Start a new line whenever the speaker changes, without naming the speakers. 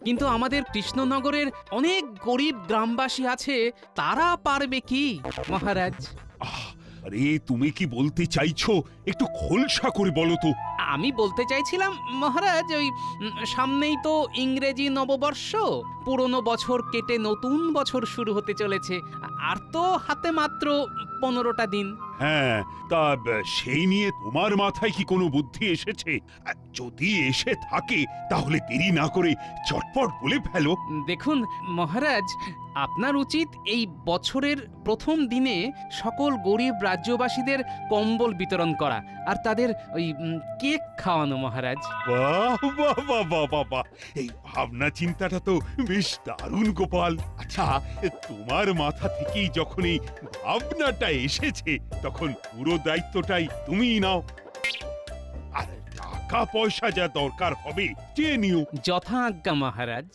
কিন্তু আমাদের কৃষ্ণনগরের অনেক গরিব গ্রামবাসী আছে, তারা পারবে কি মহারাজ?
আহ, আরে তুমি কি বলতে চাইছো একটু খোলসা করে বলো তো।
আমি বলতে চাইছিলাম মহারাজ, ওই সামনেই তো ইংরেজি নববর্ষ, পুরনো বছর কেটে নতুন বছর শুরু হতে চলেছে, আর তো হাতে মাত্র 15টা দিন।
হ্যাঁ, তা সেই নিয়ে তোমার মাথায় কি কোনো বুদ্ধি এসেছে? যদি এসে থাকে তাহলে দেরি না করে চটপট বলে ফেলো।
দেখুন মহারাজ, আপনার উচিত এই বছরের প্রথম দিনে সকল গরিব রাজ্যবাসীদের কম্বল বিতরণ করা আর তাদের ওই কেক খাওয়ানো মহারাজ।
বাহ বাহ বাহ বাহ বাহ বাহ! এই ভাবনা চিন্তাটা তো বেশ দারুণ গোপাল। আচ্ছা, তোমার মাথা থেকেই যখন এই ভাবনাটা এসেছে তখন পুরো দায়িত্বটাই তুমিই নাও। আর টাকা পয়সা যা দরকার হবে চেয়ে নিও।
যথা আজ্ঞা মহারাজ।